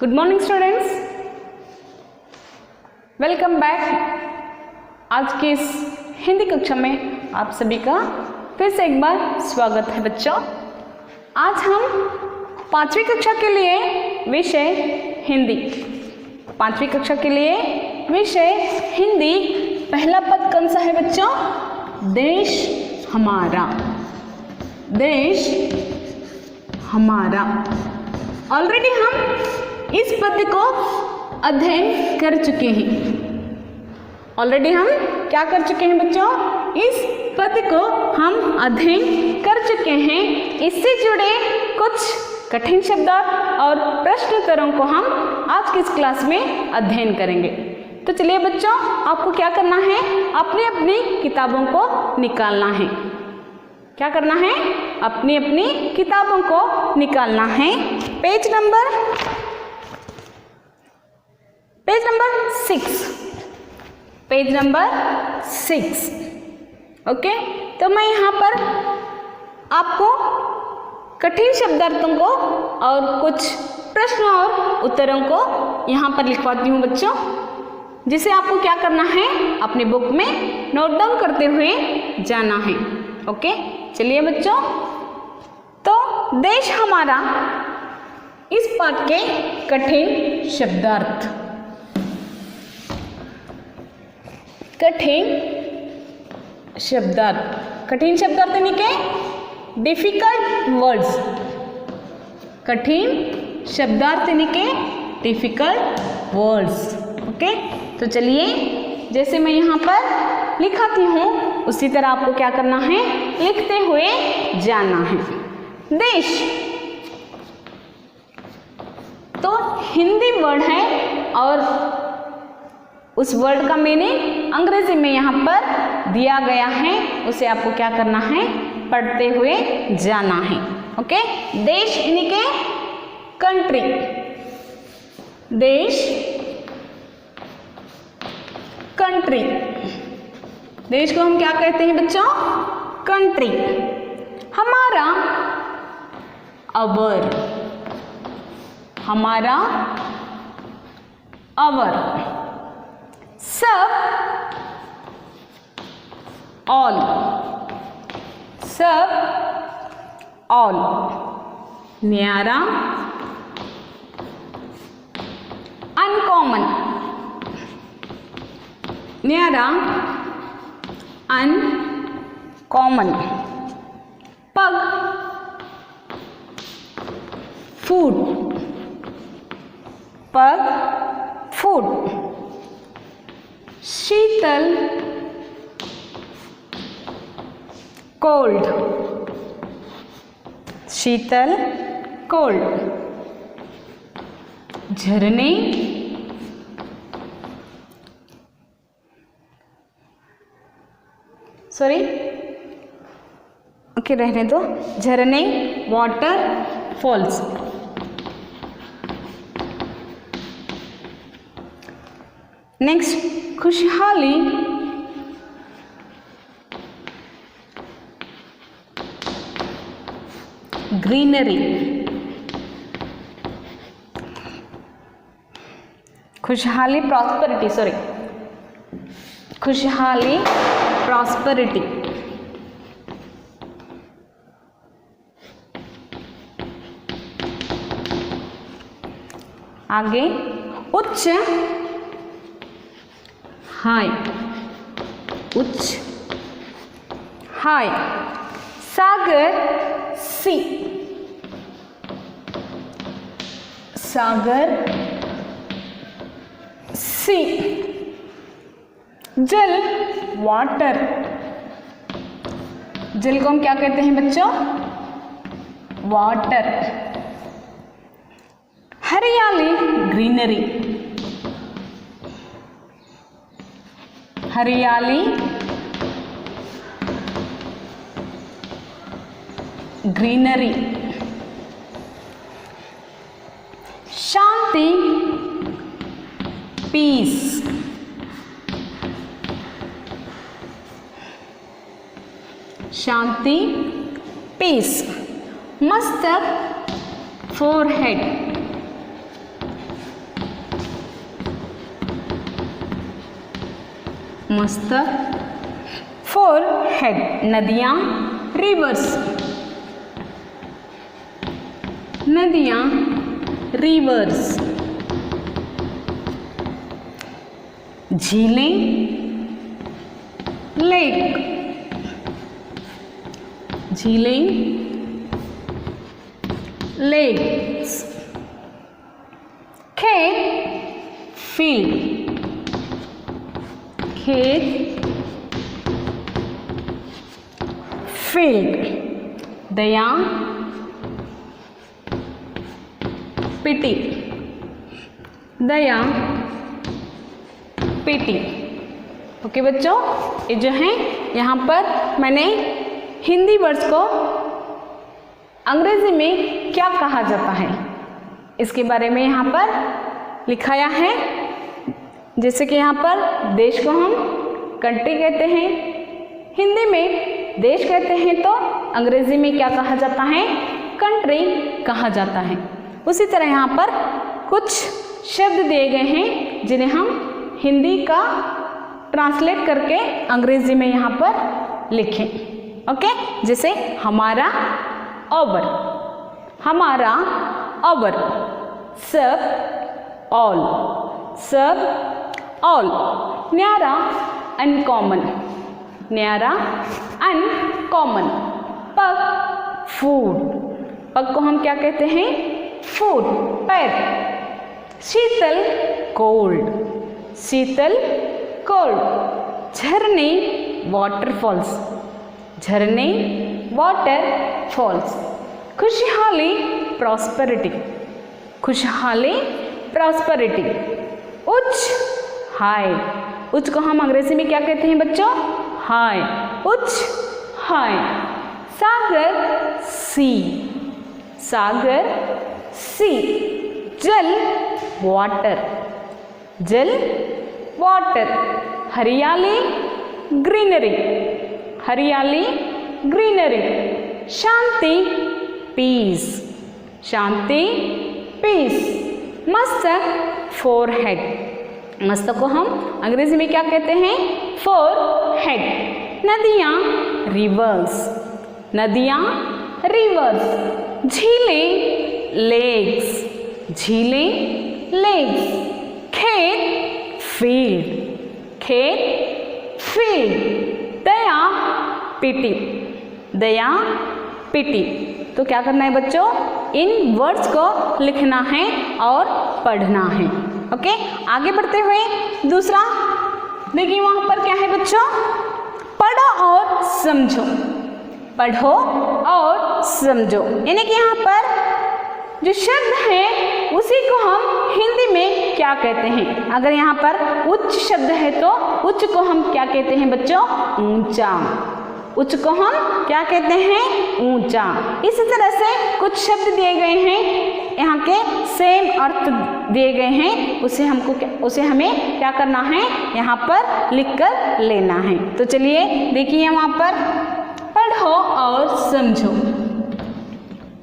Good morning students, welcome back. आज की इस हिंदी कक्षा में आप सभी का फिर से एक बार स्वागत है बच्चों। आज हम 5वीं कक्षा के लिए विषय हिंदी, 5वीं कक्षा के लिए विषय हिंदी, पहला पद कौन सा है बच्चों? देश हमारा, देश हमारा। ऑलरेडी हम इस पद को अध्ययन कर चुके हैं। ऑलरेडी हम क्या कर चुके हैं बच्चों? इस पद को हम अध्ययन कर चुके हैं। इससे जुड़े कुछ कठिन शब्दार्थ और प्रश्न उत्तरों को हम आज की इस क्लास में अध्ययन करेंगे। तो चलिए बच्चों, आपको क्या करना है? अपनी अपनी किताबों को निकालना है। क्या करना है? अपनी अपनी किताबों को निकालना है। Page number 6, page number 6। Okay, तो मैं यहाँ पर आपको कठिन शब्दार्थों को और कुछ प्रश्न और उत्तरों को यहाँ पर लिखवाती हूँ बच्चों, जिसे आपको क्या करना है? अपनी बुक में नोट डाउन करते हुए जाना है। ओके, चलिए बच्चों, तो देश हमारा, इस पाठ के कठिन शब्दार्थ, कठिन शब्दार्थ, कठिन शब्दार्थ यानी के डिफिकल्ट वर्ड्स, कठिन शब्दार्थ यानी के डिफिकल्ट वर्ड्स। ओके, तो चलिए, जैसे मैं यहाँ पर लिखाती हूँ उसी तरह आपको क्या करना है? लिखते हुए जाना है। देश तो हिंदी वर्ड है और उस वर्ड का मीनिंग अंग्रेजी में यहाँ पर दिया गया है, उसे आपको क्या करना है? पढ़ते हुए जाना है। ओके, देश यानी के कंट्री, देश कंट्री, देश को हम क्या कहते हैं बच्चों? कंट्री। हमारा अवर, हमारा अवर। सब ऑल, सब ऑल। न्यारा अनकॉमन, न्यारा अनकॉमन। पग फूड, पग फूड। शीतल कोल्ड, शीतल कोल्ड। झरने ओके, रहने दो। झरने वाटर फॉल्स। नेक्स्ट, खुशहाली ग्रीनरी, खुशहाली प्रॉस्पेरिटी, खुशहाली प्रॉस्पेरिटी। आगे, उच्च हाई, उच्च हाई। सागर सी, सागर सी। जल वाटर, जल को हम क्या कहते हैं बच्चों? वाटर। हरियाली ग्रीनरी, हरियाली ग्रीनरी। शांति पीस, शांति पीस। मस्तक फोरहेड, मस्तक, forehead, नदियाँ, rivers, नदियाँ, rivers, झीलें, लेक, झीलें, लेक्स, खेत, फील्ड, खेत, फील्ड, दया, पिटी, दया, पिटी। ओके बच्चों, ये जो है यहाँ पर मैंने हिंदी वर्ड्स को अंग्रेजी में क्या कहा जाता है इसके बारे में यहाँ पर लिखाया है। जैसे कि यहाँ पर देश को हम कंट्री कहते हैं, हिंदी में देश कहते हैं, तो अंग्रेजी में क्या कहा जाता है, कंट्री कहा जाता है। उसी तरह यहाँ पर कुछ शब्द दिए गए हैं जिन्हें हम हिंदी का ट्रांसलेट करके अंग्रेजी में यहाँ पर लिखें। ओके, जैसे हमारा, ओवर, हमारा, ओवर, सब, ऑल, सब, ऑल, न्यारा, अनकॉमन, न्यारा, अनकॉमन, पग, फूड, पग को हम क्या कहते हैं, फूड, पैर, शीतल, कोल्ड, शीतल, कोल्ड, झरने, वाटरफॉल्स, झरने, वाटरफॉल्स, खुशहाली, प्रॉस्पेरिटी, खुशहाली, प्रॉस्पेरिटी, उच्च, हाई, उच्च को हम अंग्रेजी में क्या कहते हैं बच्चों, हाई, उच्च, हाई, सागर, सी, सागर, सी, जल, वाटर, जल, वाटर, हरियाली, ग्रीनरी, हरियाली, ग्रीनरी, शांति, पीस, शांति, पीस, मस्तक, फोरहेड, मस्तक को हम अंग्रेजी में क्या कहते हैं, फोरहेड, नदियाँ, रिवर्स, नदियाँ, रिवर्स, झीलें, लेक्स, झीलें, लेक्स, खेत, फील्ड, खेत, फील्ड, दया, पिटी, दया, पिटी। तो क्या करना है बच्चों, इन वर्ड्स को लिखना है और पढ़ना है। ओके, आगे बढ़ते हुए दूसरा देखिए वहाँ पर क्या है बच्चों, पढ़ो और समझो, पढ़ो और समझो, यानी कि यहाँ पर जो शब्द है उसी को हम हिंदी में क्या कहते हैं। अगर यहाँ पर उच्च शब्द है तो उच्च को हम क्या कहते हैं बच्चों, ऊंचा, उच्च को हम क्या कहते हैं, ऊंचा। इसी तरह से कुछ शब्द दिए गए हैं, यहाँ के सेम अर्थ दिए गए हैं, उसे हमें क्या करना है, यहाँ पर लिख कर लेना है। तो चलिए देखिए वहाँ पर, पढ़ो और समझो,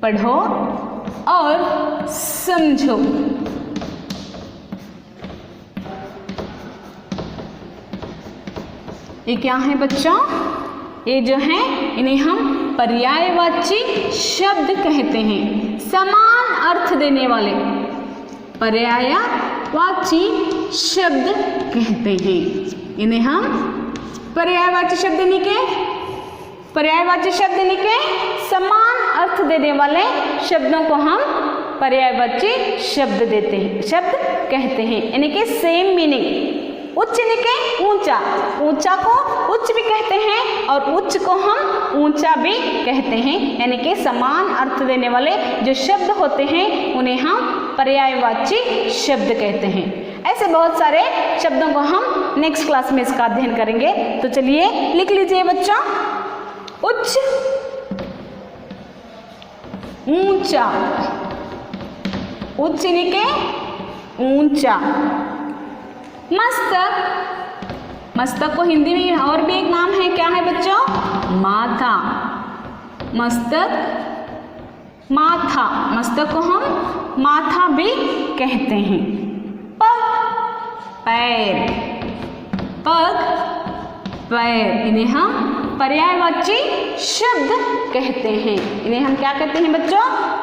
पढ़ो और समझो, ये क्या है बच्चों, ये जो है इन्हें हम पर्यायवाची शब्द कहते हैं, समान अर्थ देने वाले पर्यायवाची शब्द कहते हैं। इन्हें हम पर्यायवाची शब्द के समान अर्थ देने वाले शब्दों को हम पर्यायवाची शब्द देते हैं, शब्द कहते हैं, यानी कि सेम मीनिंग। उच्च यानी कि ऊंचा, ऊंचा को उच्च भी कहते हैं और उच्च को हम ऊंचा भी कहते हैं, यानी कि समान अर्थ देने वाले जो शब्द होते हैं उन्हें हम पर्यायवाची शब्द कहते हैं। ऐसे बहुत सारे शब्दों को हम नेक्स्ट क्लास में इसका अध्ययन करेंगे। तो चलिए लिख लीजिए बच्चों, उच्च, ऊंचा, उच्च यानी कि ऊंचा, मस्तक, मस्तक को हिंदी में और भी एक नाम है, क्या है बच्चों, माथा, मस्तक, माथा, मस्तक को हम माथा भी कहते हैं। पग, पैर, पग, पैर, इन्हें हम पर्यायवाची शब्द कहते हैं। इन्हें हम क्या कहते हैं बच्चों?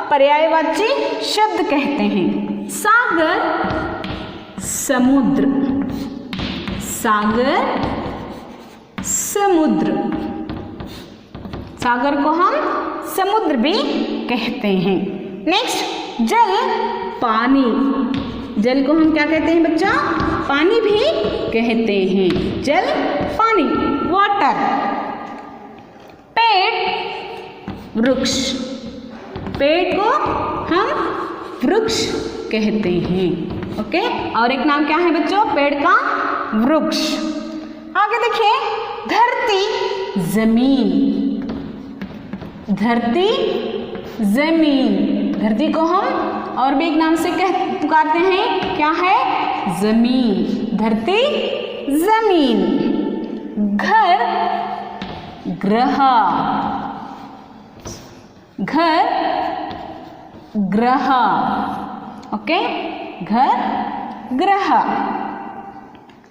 पर्यायवाची शब्द कहते हैं। सागर, समुद्र, सागर, समुद्र, सागर को हम समुद्र भी कहते हैं। नेक्स्ट, जल, पानी, जल को हम क्या कहते हैं बच्चों? पानी भी कहते हैं। जल, पानी, वाटर। पेड़, वृक्ष, पेड़ को हम वृक्ष कहते हैं। ओके, और एक नाम क्या है बच्चों पेड़ का? वृक्ष। आगे देखिए, धरती, जमीन, धरती, जमीन, धरती को हम और भी एक नाम से पुकारते हैं, क्या है? जमीन, धरती, जमीन। घर, ग्रह, घर, ग्रह। ओके, घर, ग्रह।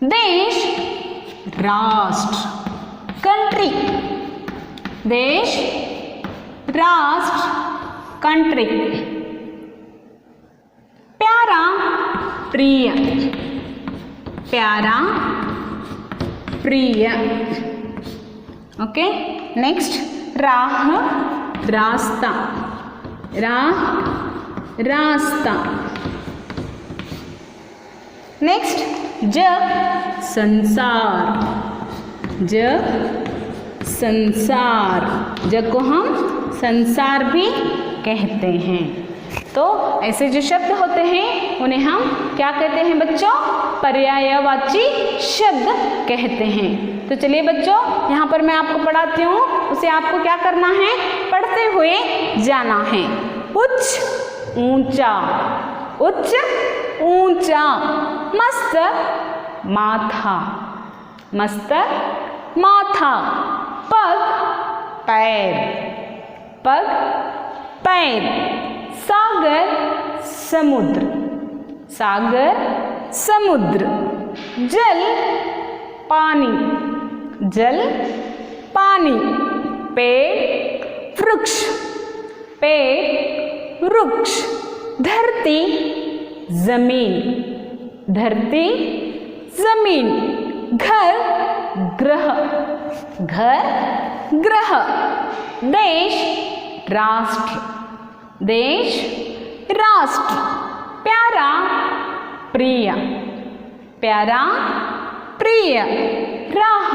देश, राष्ट्र, कंट्री, देश, राष्ट्र, कंट्री। प्यारा, प्रिय, प्यारा, प्रिय। ओके, नेक्स्ट, राह, रास्ता, राह, रास्ता। नेक्स्ट, जग, संसार, जग, संसार, जग को हम संसार भी कहते हैं। तो ऐसे जो शब्द होते हैं उन्हें हम क्या कहते हैं बच्चों? पर्यायवाची शब्द कहते हैं। तो चलिए बच्चों, यहाँ पर मैं आपको पढ़ाती हूँ, उसे आपको क्या करना है? पढ़ते हुए जाना है। उच्च, ऊंचा, उच्च, ऊंचा। मस्तक, माथा, मस्तक, माथा। पग, पैर, पग, पैर। सागर, समुद्र, सागर, समुद्र। जल, पानी, जल, पानी। पेड़, वृक्ष, पेड़, वृक्ष। धरती, जमीन, धरती, जमीन। घर, ग्रह, घर, ग्रह। देश, राष्ट्र, देश, राष्ट्र। प्यारा, प्रिय, प्यारा, प्रिय। राह,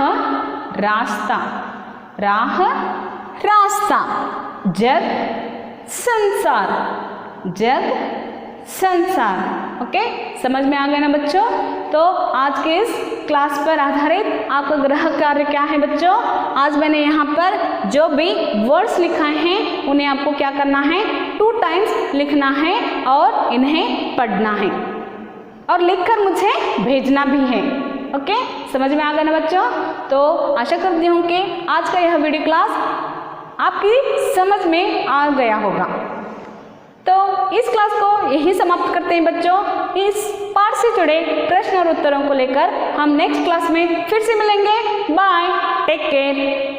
रास्ता, राह, रास्ता। जग, संसार, जग, संसार। ओके, समझ में आ गया ना बच्चों? तो आज के इस क्लास पर आधारित आपका गृह कार्य क्या है बच्चों? आज मैंने यहाँ पर जो भी वर्ड्स लिखाए हैं उन्हें आपको क्या करना है? 2 टाइम्स लिखना है और इन्हें पढ़ना है और लिखकर मुझे भेजना भी है। ओके, समझ में आ गया ना बच्चों? तो आशा करती हूँ कि आज का यह वीडियो क्लास आपकी समझ में आ गया होगा। तो इस क्लास को यही समाप्त करते हैं बच्चों। इस पाठ से जुड़े प्रश्न और उत्तरों को लेकर हम नेक्स्ट क्लास में फिर से मिलेंगे। Bye, take care.